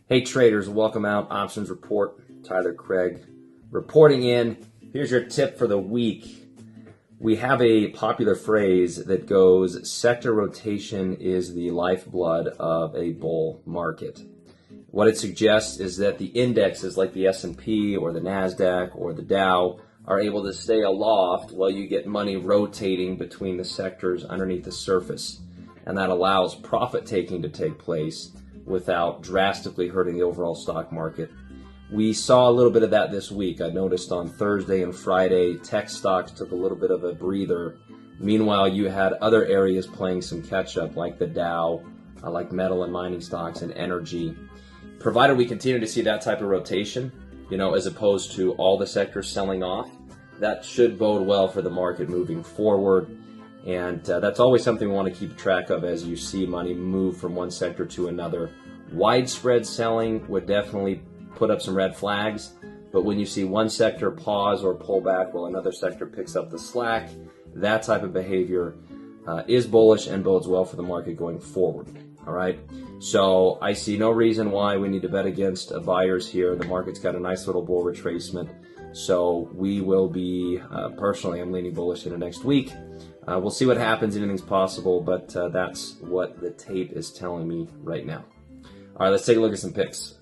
Hey traders, welcome out. Options Report, Tyler Craig reporting in. Here's your tip for the week. We have a popular phrase that goes, sector rotation is the lifeblood of a bull market. What it suggests is that the indexes like the S&P or the NASDAQ or the Dow are able to stay aloft while you get money rotating between the sectors underneath the surface. And that allows profit taking to take place without drastically hurting the overall stock market. We saw a little bit of that this week. I noticed on Thursday and Friday, tech stocks took a little bit of a breather. Meanwhile, you had other areas playing some catch up, like the Dow, like metal and mining stocks and energy. Provided we continue to see that type of rotation, as opposed to all the sectors selling off, that should bode well for the market moving forward. And that's always something we want to keep track of as you see money move from one sector to another. Widespread selling would definitely put up some red flags, but when you see one sector pause or pull back while another sector picks up the slack, that type of behavior is bullish and bodes well for the market going forward. All right, so I see no reason why we need to bet against buyers here. The market's got a nice little bull retracement, so we will be, personally, I'm leaning bullish into next week. We'll see what happens. Anything's possible, but that's what the tape is telling me right now. All right, let's take a look at some picks.